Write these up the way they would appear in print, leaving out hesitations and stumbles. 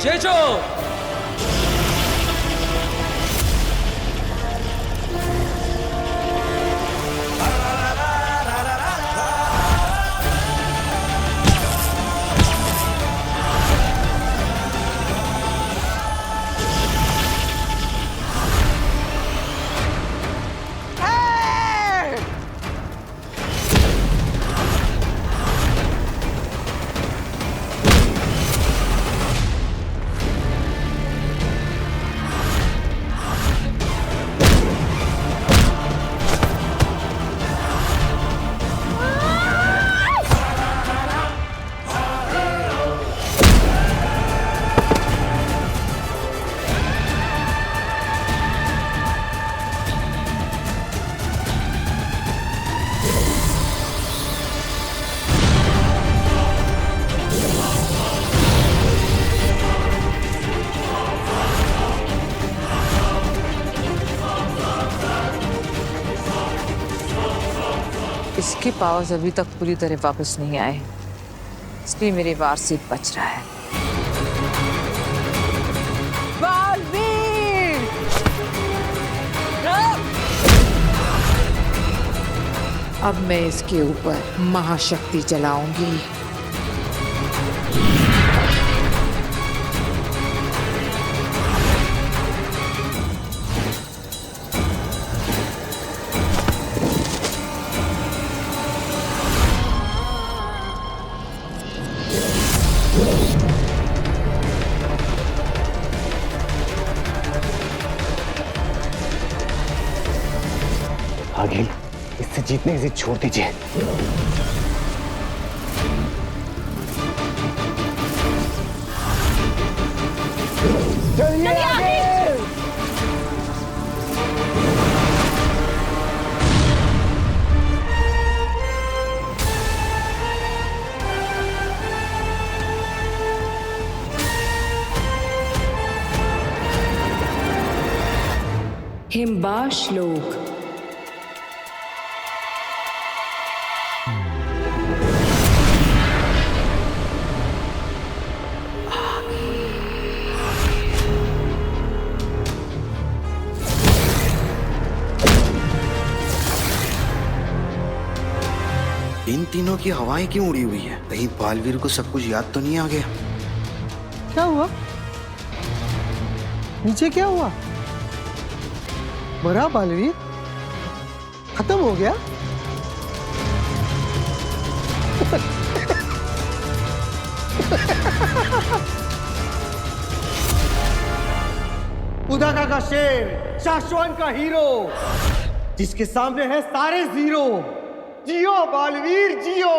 चेचो। इसके पावर्स अभी तक पूरी तरह वापस नहीं आए, इसलिए मेरे वार से बच रहा है। बालवीर! अब मैं इसके ऊपर महाशक्ति चलाऊंगी। आगे इससे जीतने की जिद छोड़ दीजिए। चलिए आगे। हिमबाश लोग इन तीनों की हवाएं क्यों उड़ी हुई है? कहीं बालवीर को सब कुछ याद तो नहीं आ गया? क्या हुआ? नीचे क्या हुआ? मरा बालवीर? खत्म हो गया? उदाका का शेर, शाश्वत का हीरो, जिसके सामने है सारे जीरो। जियो बालवीर जियो।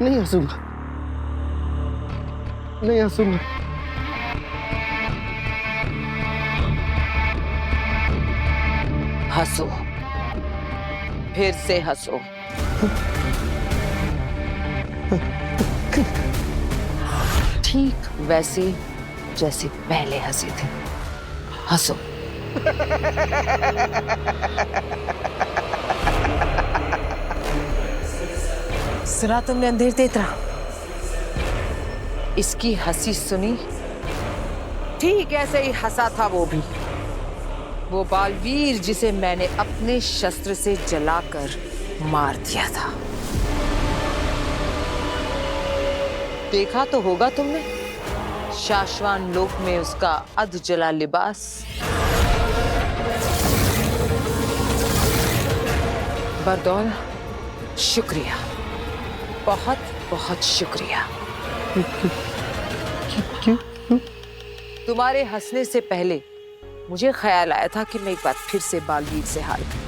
नहीं हंसूंगा, नहीं हंसूंगा। हंसो, फिर से हंसो। ठीक वैसे जैसे पहले हंसे थे, हंसो। सुना तुमने अंधेर तेतरा? इसकी हंसी सुनी? ठीक ऐसे ही हंसा था वो भी, वो बालवीर जिसे मैंने अपने शस्त्र से जलाकर मार दिया था। देखा तो होगा तुमने शाश्वान लोक में उसका अध जला लिबास। बरदौल, शुक्रिया, बहुत बहुत शुक्रिया। क्यों? तुम्हारे हंसने से पहले मुझे ख्याल आया था कि मैं एक बार फिर से बालवीर से हार गई,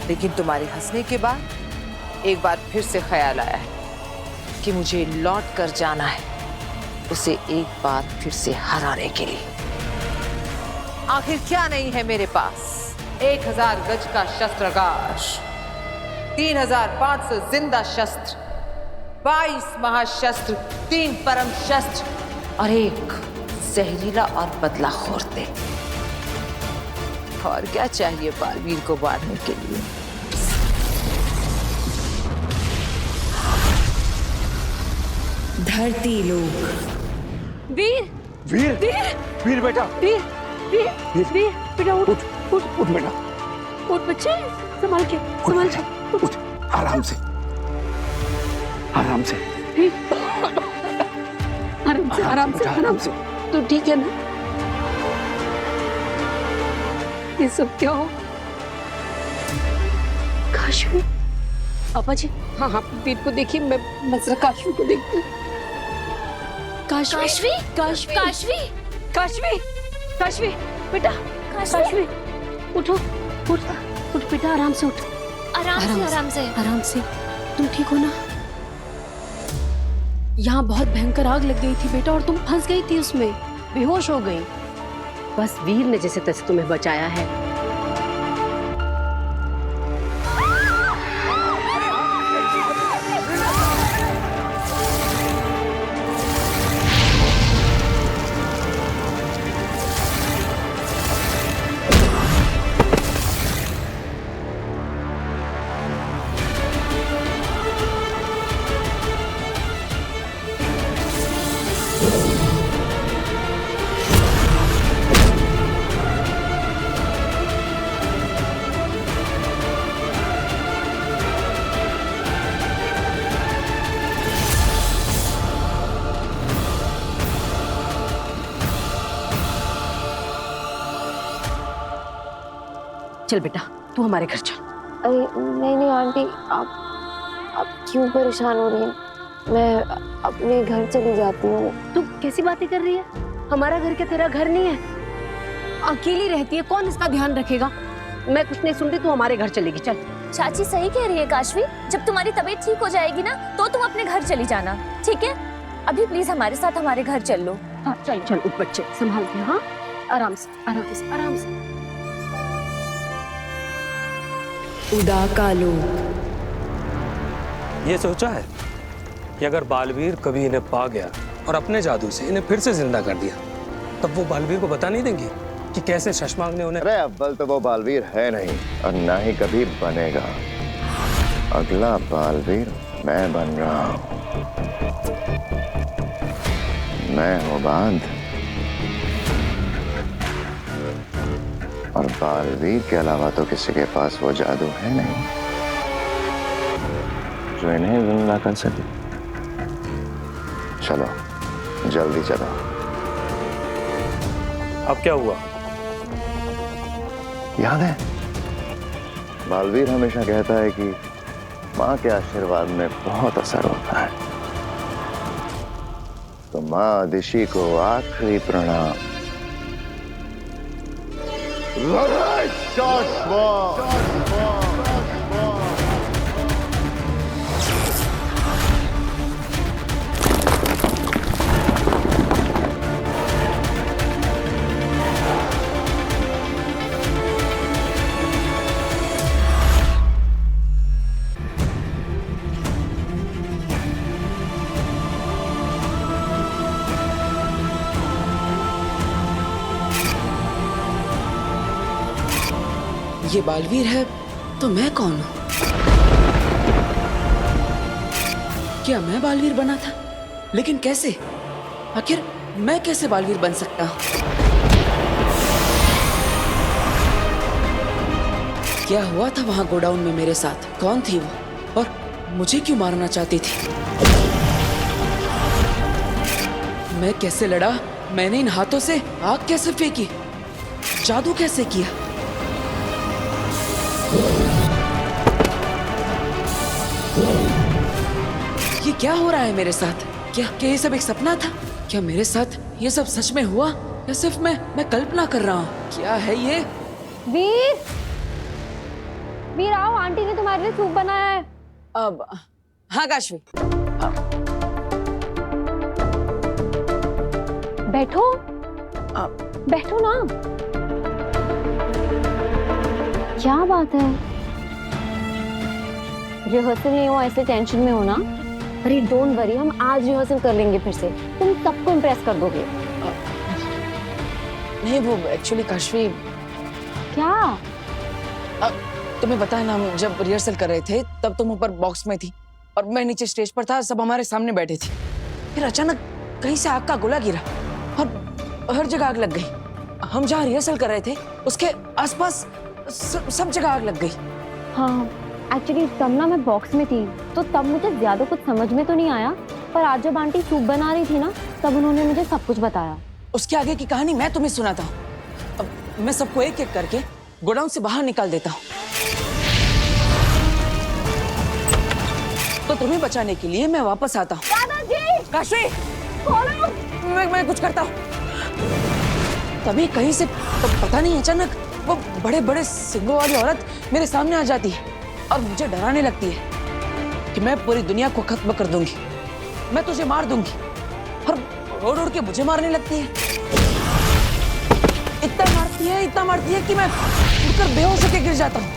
लेकिन तुम्हारे हंसने के बाद एक बार फिर से ख्याल आया है कि मुझे लौट कर जाना है उसे एक बार फिर से हराने के लिए। आखिर क्या नहीं है मेरे पास? 1000 गज का शस्त्रागार, 3500 जिंदा शस्त्र, 22 महाशस्त्र, 3 परम शस्त्र और एक जहरीला और बदलाखोर तेग। और क्या चाहिए बालवीर को मारने के लिए? धरती लोक। वीर वीर वीर वीर बेटा, वीर वीर वीर बेटा उठ उठ उठ बेटा, उठ बच्चे, संभाल के उठ, आराम से, आराम से, आराम से तू ठीक है ना? ये सब क्या हो? काशवी, पापा जी, हाँ वीर को देखिए, मैं जरा काशवी को देखती हूँ। काशवी काशवी काशवी काशवी काशवी बेटा, काशवी उठो, उठ बेटा, आराम से उठ, आराम से। तुम ठीक हो ना? यहाँ बहुत भयंकर आग लग गई थी बेटा, और तुम फंस गई थी उसमें, बेहोश हो गई। बस वीर ने जैसे तैसे तुम्हें बचाया है। चल बेटा, तू हमारे घर चल। अरे नहीं आंटी, आप क्यों परेशान हो रही हैं? मैं अपने घर चली जाती हूँ। तू कैसी बातें कर रही है? हमारा घर क्या तेरा घर नहीं है? अकेली रहती है, कौन इसका ध्यान रखेगा? मैं कुछ नहीं सुन रही, तू हमारे घर चलेगी, चल। चाची सही कह रही है काशवी, जब तुम्हारी तबीयत ठीक हो जाएगी ना तो तुम अपने घर चली जाना, ठीक है? अभी प्लीज हमारे साथ हमारे घर चल लो। हाँ चल चल, उठ बच्चे, संभाल के, हाँ आराम से आराम से आराम से। उदाका लोक। ये सोचा है कि अगर बालवीर कभी इन्हें पा गया और अपने जादू से इन्हें फिर से जिंदा कर दिया, तब वो बालवीर को बता नहीं देंगी कि कैसे शशमांग ने उन्हें। अरे अव्वल तो वो बालवीर है नहीं, और ना ही कभी बनेगा। अगला बालवीर मैं बन रहा हूं। मैं हूं बांध, और बालवीर के अलावा तो किसी के पास वो जादू है नहीं जो इन्हें जिंदा कर सके। चलो जल्दी चलो। अब क्या हुआ? याद है, बालवीर हमेशा कहता है कि माँ के आशीर्वाद में बहुत असर होता है। तो माँ आदिशि को आखिरी प्रणाम। ये बालवीर है तो मैं कौन हूँ? क्या मैं बालवीर बना था? लेकिन कैसे? आखिर मैं कैसे बालवीर बन सकता हूँ? क्या हुआ था वहां गोडाउन में मेरे साथ? कौन थी वो और मुझे क्यों मारना चाहती थी? मैं कैसे लड़ा? मैंने इन हाथों से आग कैसे फेंकी? जादू कैसे किया? ये क्या हो रहा है मेरे साथ? क्या ये सब एक सपना था? क्या मेरे साथ ये सब सच में हुआ या सिर्फ मैं कल्पना कर रहा हूँ? क्या है ये? वीर आओ, आंटी ने तुम्हारे लिए सूप बनाया है। अब हाँ काशवी, बैठो, बैठो ना। क्या बात है? रिहर्सल नहीं हो, ऐसे टेंशन में हो ना? अरे डोंट वरी, हम आज रिहर्सल कर लेंगे फिर से। तुम सबको इम्प्रेस कर दोगे। नहीं वो एक्चुअली काशवी, क्या? तुम्हें पता है ना, हम जब रिहर्सल कर रहे थे तब तुम ऊपर बॉक्स में थी और मैं नीचे स्टेज पर था, सब हमारे सामने बैठे थे। फिर अचानक कहीं से आग का गोला गिरा और हर जगह आग लग गई। हम जहाँ रिहर्सल कर रहे थे उसके आसपास सब जगह आग लग गई। हाँ, एक्चुअली तब ना मैं बॉक्स में थी, तो तब मुझे ज्यादा कुछ समझ में तो नहीं आया, पर आज जब आंटी सूप बना रही थी ना, तब उन्होंने मुझे सब कुछ बताया। उसके आगे की कहानी मैं तुम्हें सुनाता हूँ। अब मैं सबको एक एक करके गोडाउन से बाहर निकाल देता हूँ। तो तुम्हें बचाने के लिए मैं वापस आता हूँ। दादाजी! काशवी! मैं कुछ करता हूँ। तभी कहीं से पता नहीं अचानक वो बड़े बड़े सिंगों वाली औरत मेरे सामने आ जाती है और मुझे डराने लगती है कि मैं पूरी दुनिया को खत्म कर दूंगी, मैं तुझे मार दूंगी, और उड़ उड़ के मुझे मारने लगती है। इतना मारती है कि मैं उड़कर बेहोश होकर गिर जाता हूँ।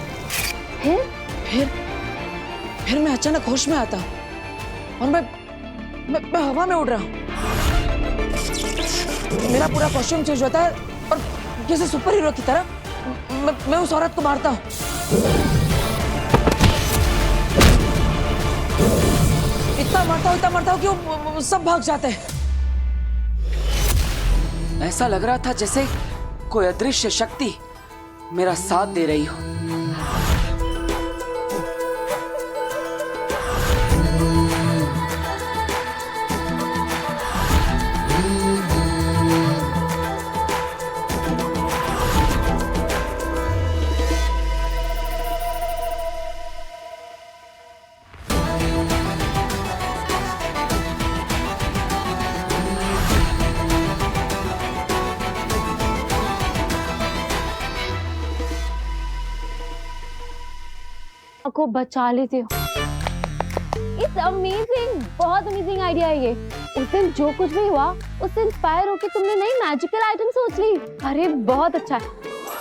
फिर मैं अचानक होश में आता हूँ और मैं हवा में उड़ रहा हूँ। मेरा पूरा कॉस्ट्यूम चेंज होता है और जैसे सुपर हीरो की तरह मैं उस औरत को मारता हूँ। इतना मारता हूँ कि वो सब भाग जाते हैं। ऐसा लग रहा था जैसे कोई अदृश्य शक्ति मेरा साथ दे रही हो। को बचा लेते हो। इट्स अमेजिंग, बहुत अमेजिंग आइडिया है ये। उस दिन जो कुछ भी हुआ उससे इंस्पायर होकर तुमने नई मैजिकल आइटम सोच ली। अरे बहुत अच्छा है।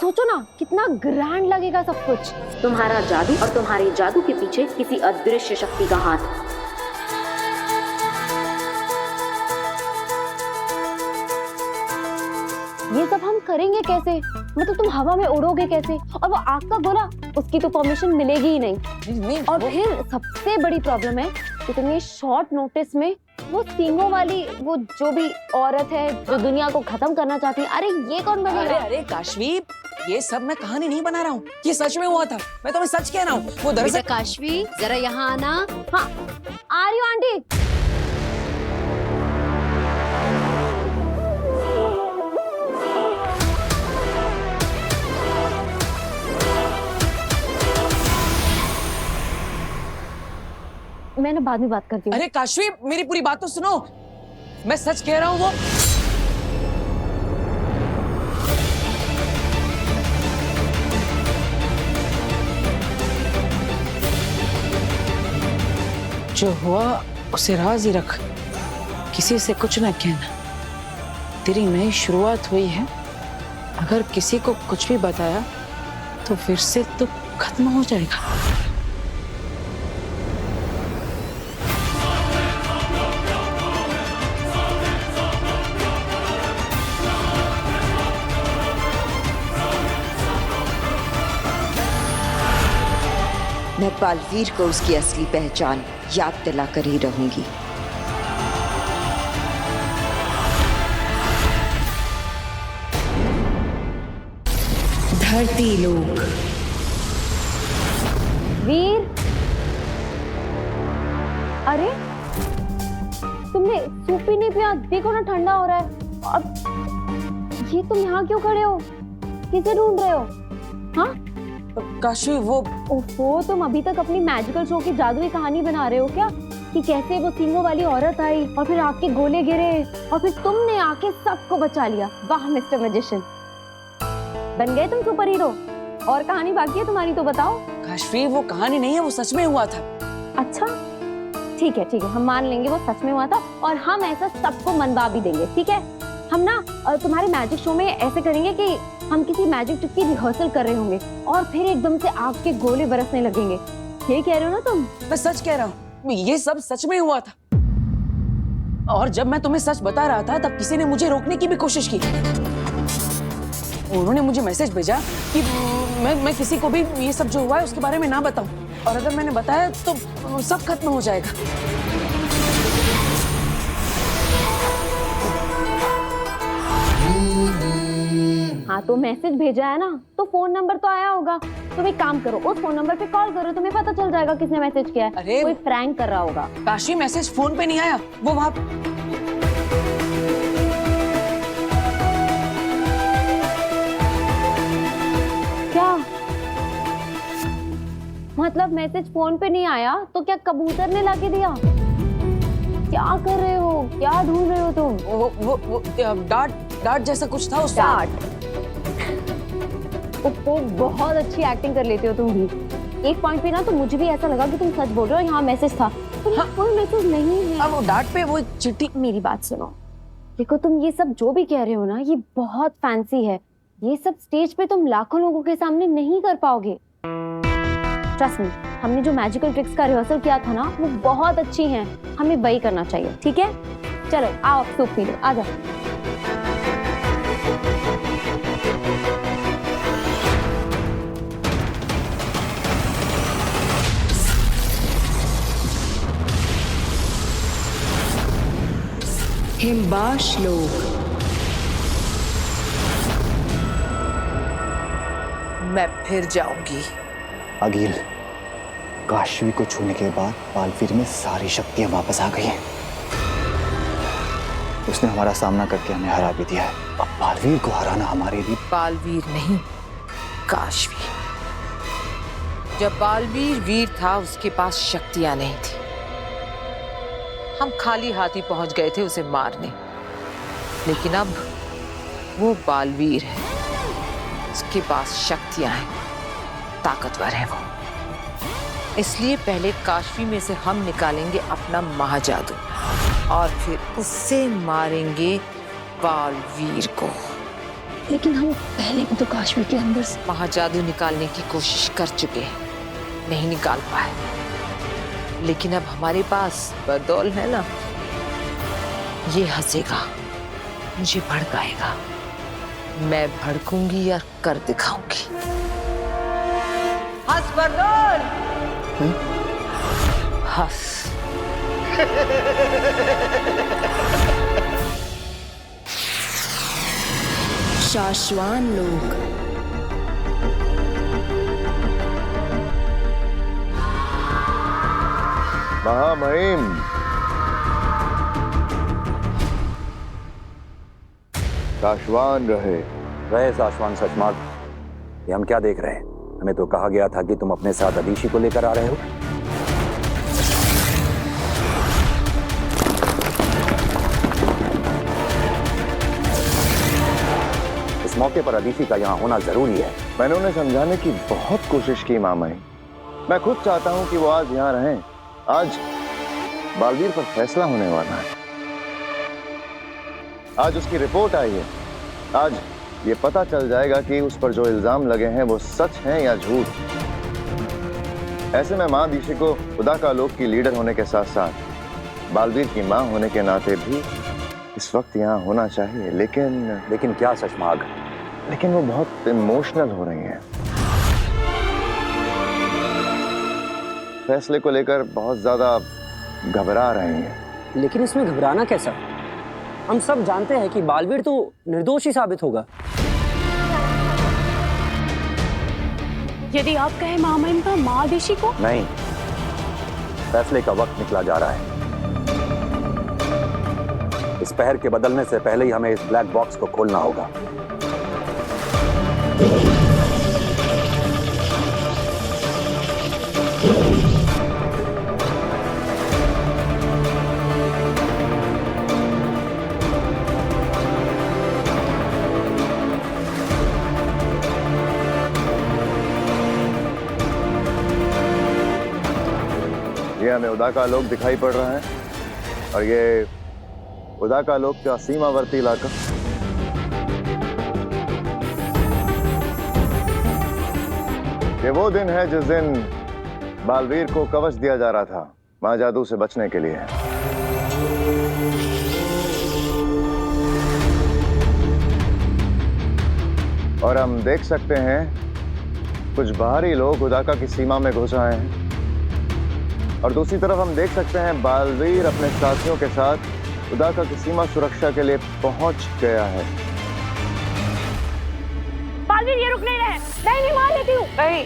सोचो ना कितना ग्रैंड लगेगा सब कुछ। तुम्हारा जादू और तुम्हारे जादू के पीछे किसी अदृश्य शक्ति का हाथ। ये सब हम करेंगे कैसे? मतलब तुम हवा में उड़ोगे कैसे? और वो आग का गोला, उसकी तो परमिशन मिलेगी ही नहीं। और फिर सबसे बड़ी प्रॉब्लम है कि तुम शॉर्ट नोटिस में वो सींगों वाली वो जो भी औरत है जो दुनिया को खत्म करना चाहती है, अरे ये कौन बनेगा? अरे काशवी, ये सब मैं कहानी नहीं बना रहा हूँ, ये सच में हुआ था। मैं तुम्हें सच कह रहा हूँ। वो दरअसल काशवी जरा यहाँ आना। हाँ आ रही हूँ आंटी। मैं ना बाद में बात करती हूँ। अरे काशवी, मेरी पूरी बात तो सुनो। मैं सच कह रहा हूँ। वो जो हुआ उसे राज ही रख, किसी से कुछ ना कहना। तेरी नई शुरुआत हुई है, अगर किसी को कुछ भी बताया तो फिर से तो खत्म हो जाएगा। मैं बालवीर को उसकी असली पहचान याद दिलाकर ही रहूंगी। धरती लोक। वीर, अरे तुमने सूप ही नहीं पिया? देखो ना ठंडा हो रहा है। अब ये तुम यहाँ क्यों खड़े हो? किसे ढूंढ रहे हो? हाँ काशवी, वो ओहो, तुम अभी तक अपनी मैजिकल शो की जादुई कहानी बना रहे हो क्या? कि कैसे वो सींगों वाली औरत आई और फिर आग के गोले गिरे और फिर तुमने आके सबको बचा लिया। वाह मिस्टर मैजिशियन, बन गए तुम सुपर हीरो। और कहानी बाकी है तुम्हारी तो बताओ। काशवी, वो कहानी नहीं है, वो सच में हुआ था। अच्छा ठीक है, हम मान लेंगे वो सच में हुआ था और हम ऐसा सबको मनवा भी देंगे। ठीक है, हम ना तुम्हारे मैजिक शो में ऐसे करेंगे कि हम किसी मैजिक ट्रिक की रिहर्सल कर रहे होंगे और फिर एकदम से आग के गोले बरसने लगेंगे। ये कह रहे हो ना तुम? मैं सच कह रहा हूँ, ये सब सच में हुआ था। और जब मैं तुम्हें सच बता रहा था तब किसी ने मुझे रोकने की भी कोशिश की। उन्होंने मुझे मैसेज भेजा कि मैं किसी को भी ये सब जो हुआ है उसके बारे में ना बताऊं, और अगर मैंने बताया तो सब खत्म हो जाएगा। हाँ तो मैसेज भेजा है ना, तो फोन नंबर तो आया होगा। तुम एक काम करो, उस फोन नंबर पे कॉल करो, तुम्हें पता चल जाएगा किसने मैसेज किया है। अरे कोई प्रैंक कर रहा होगा। काशी मैसेज फोन पे नहीं आया, वो वहाँ क्या मतलब मैसेज फोन पे नहीं आया तो क्या कबूतर ने लाके दिया? क्या कर रहे हो, क्या ढूंढ रहे हो तुम? वो डार्ट जैसा कुछ था उस डार्ट। वो बहुत अच्छी एक्टिंग कर लेते हो तुम भी। एक पॉइंट पे ना तो मुझे भी ऐसा लगा कि तुम सच बोल रहे हो, यहाँ मैसेज था। हाँ, कोई मैसेज नहीं है। अब वो डार्ट पे वो चिट्ठी। मेरी बात सुनो, देखो तुम ये सब जो भी कह रहे हो ना, ये बहुत फैंसी है। ये सब स्टेज पे तुम लाखों लोगों के सामने नहीं कर पाओगे। ट्रस्ट मी, हमने जो मैजिकल ट्रिक्स का रिहर्सल किया था ना, वो बहुत अच्छी हैं। हमें वही करना चाहिए, ठीक है? चलो आओ, सूप पी लो, आ जाओ। हिमबा श्लोक। मैं फिर जाऊंगी। अगिल, काशवी को छूने के बाद बालवीर में सारी शक्तियां वापस आ गई हैं। उसने हमारा सामना करके हमें हरा भी दिया है। अब बालवीर को हराना हमारे लिए। बालवीर नहीं, काशवी। जब बालवीर वीर था, उसके पास शक्तियां नहीं थी। हम खाली हाथी पहुंच गए थे उसे मारने, लेकिन अब वो बालवीर है। उसके पास शक्तियां हैं, ताकतवर है वो। इसलिए पहले काशवी में से हम निकालेंगे अपना महाजादू और फिर उससे मारेंगे बालवीर को। लेकिन हम पहले भी तो काशवी के अंदर से महाजादू निकालने की कोशिश कर चुके हैं, नहीं निकाल पाए। लेकिन अब हमारे पास बदौल है ना, ये हंसेगा, मुझे भड़काएगा, मैं भड़कूंगी और कर दिखाऊंगी। हंस बरदौल, हंस। शाश्वान लोक। महामहिम, शाश्वान रहे शाश्वान सचमार्ग। ये हम क्या देख रहे हैं? हमें तो कहा गया था कि तुम अपने साथ अदीशी को लेकर आ रहे हो। इस मौके पर अदीशी का यहाँ होना जरूरी है। मैंने उन्हें समझाने की बहुत कोशिश की मामाई। मैं खुद चाहता हूँ कि वो आज यहाँ रहें। आज बालवीर पर फैसला होने वाला है। आज उसकी रिपोर्ट आई है। आज ये पता चल जाएगा कि उस पर जो इल्जाम लगे हैं वो सच हैं या झूठ। ऐसे में माँ अदीशी को खुदा का लोक की लीडर होने के साथ साथ बालवीर की माँ होने के नाते भी इस वक्त यहाँ होना चाहिए। लेकिन क्या सचमार्ग? लेकिन वो बहुत इमोशनल हो रही हैं। फैसले को लेकर बहुत ज्यादा घबरा रही हैं। लेकिन इसमें घबराना कैसा? हम सब जानते हैं कि बालवीर तो निर्दोष ही साबित होगा। यदि आप कहें महामहिम का माँ अदीशी को? नहीं, फैसले का वक्त निकला जा रहा है। इस पहर के बदलने से पहले ही हमें इस ब्लैक बॉक्स को खोलना होगा। ये हमें उदा का लोक दिखाई पड़ रहा है और ये उदा का लोक का सीमावर्ती इलाका। ये वो दिन है जिस दिन बालवीर को कवच दिया जा रहा था महाजादू से बचने के लिए। और हम देख सकते हैं कुछ बाहरी लोग उदाका की सीमा में घुस आए हैं और दूसरी तरफ हम देख सकते हैं बालवीर अपने साथियों के साथ उदाका की सीमा सुरक्षा के लिए पहुंच गया है। रुक नहीं रहे। नहीं मार लेती हूँ। नहीं,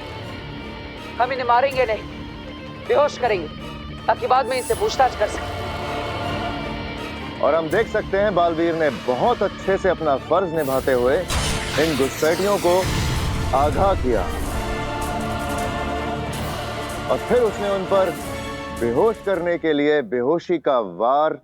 हम इन्हें मारेंगे नहीं, बेहोश करेंगे ताकि बाद में इनसे पूछताछ कर सकें। और हम देख सकते हैं बालवीर ने बहुत अच्छे से अपना फर्ज निभाते हुए इन घुसपैठियों को आगाह किया और फिर उसने उन पर बेहोश करने के लिए बेहोशी का वार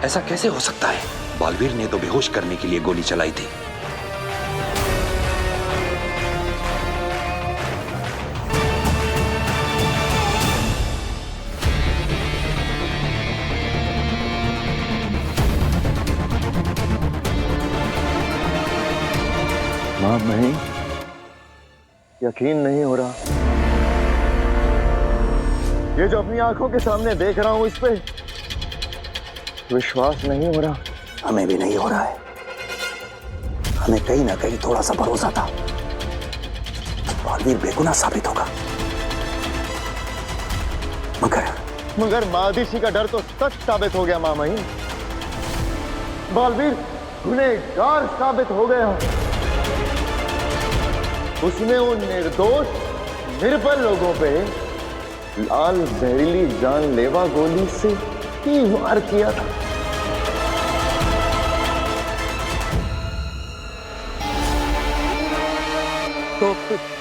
ऐसा कैसे हो सकता है? बालवीर ने तो बेहोश करने के लिए गोली चलाई थी। मां नहीं, यकीन नहीं हो रहा। ये जो अपनी आंखों के सामने देख रहा हूं, इस पे विश्वास नहीं हो रहा। हमें भी नहीं हो रहा है। हमें कहीं ना कहीं थोड़ा सा भरोसा था कि बालवीर बेगुनाह साबित होगा, मगर मादिशी का डर तो सच साबित हो गया। मामा ही बालवीर गुनहगार साबित हो गया। उसने उन निर्दोष निर्बल लोगों पे लाल जहरीली जानलेवा गोली से ही वार किया था।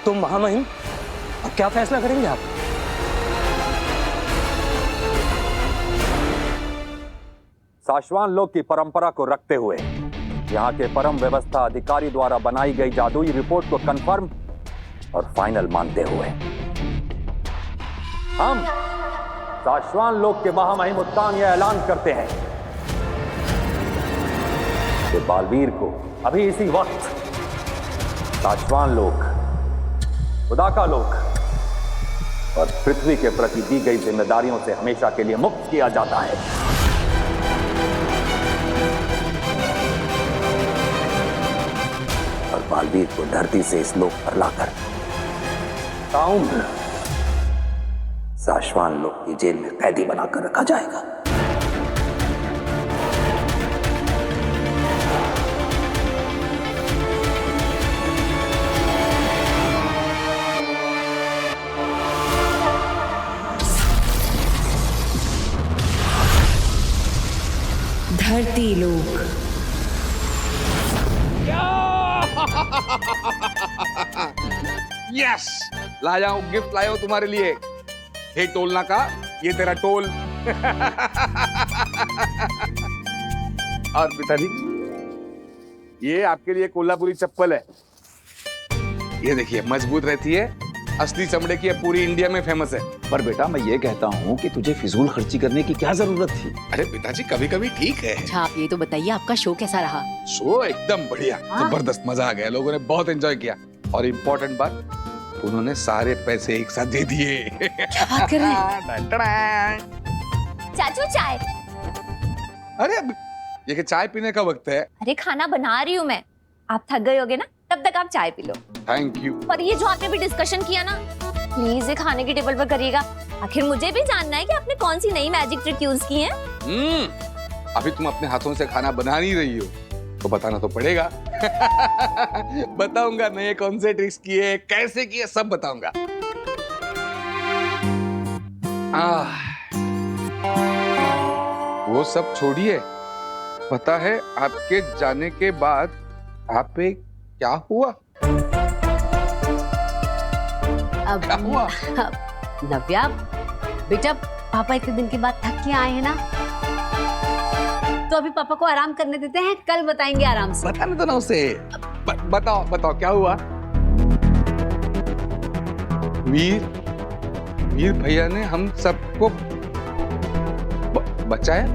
तो महामहिम, अब क्या फैसला करेंगे आप? साशवान लोक की परंपरा को रखते हुए यहाँ के परम व्यवस्था अधिकारी द्वारा बनाई गई जादुई रिपोर्ट को कंफर्म और फाइनल मानते हुए हम साशवान लोक के महामहिम उत्तान यह ऐलान करते हैं कि बालवीर को अभी इसी वक्त साशवान लोक, उदाका लोक और पृथ्वी के प्रति दी गई जिम्मेदारियों से हमेशा के लिए मुक्त किया जाता है। और बालवीर को धरती से इस लोक पर लाकर ताउम्र साशवान लोक की जेल में कैदी बनाकर रखा जाएगा। धरती लोक। यस, लाया हूं गिफ्ट, लाया हूं तुम्हारे लिए। हे टोलना का, ये तेरा टोल। और पिताजी, ये आपके लिए कोल्हापुरी चप्पल है। ये देखिए, मजबूत रहती है, असली चमड़े की है, पूरी इंडिया में फेमस है। पर बेटा, मैं ये कहता हूँ कि तुझे फिजूल खर्ची करने की क्या जरूरत थी? अरे पिताजी, कभी कभी ठीक है। अच्छा, आप ये तो बताइए, आपका शो कैसा रहा? शो एकदम बढ़िया, जबरदस्त, मजा आ गया, लोगों ने बहुत एंजॉय किया। और इम्पोर्टेंट बात, उन्होंने सारे पैसे एक साथ दे दिए। क्या बात कर रहे हैं? चाचू चाय। अरे ये चाय पीने का वक्त है। अरे खाना बना रही हूँ मैं, आप थक गए होगे ना, तब तक आप चाय पी लो। Thank you. पर ये जो आपने भी डिस्कशन किया ना, प्लीज ये खाने की टेबल पर करिएगा। आखिर मुझे भी जानना है कि आपने कौन सी नई मैजिक ट्रिक यूज की है। अभी तुम अपने हाथों से खाना बना नहीं रही हो तो बताना तो पड़ेगा। बताऊंगा नए कौन से ट्रिक्स किए, कैसे किए, सब बताऊंगा। वो सब छोड़िए, पता है आपके जाने के बाद आप पे क्या हुआ? क्या हुआ? नव्या बेटा, पापा इतने दिन के बाद थक के आए हैं ना, तो अभी पापा को आराम करने देते हैं, कल बताएंगे आराम से। बताने दो ना उसे। बताओ बताओ क्या हुआ? वीर भैया ने हम सबको बचाया।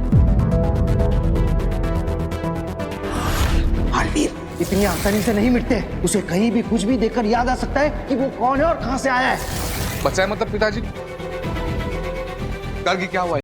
इतनी आसानी से नहीं मिटते। उसे कहीं भी कुछ भी देखकर याद आ सकता है कि वो कौन है और कहां से आया है। बचा है मतलब पिताजी? कल की क्या हुआ?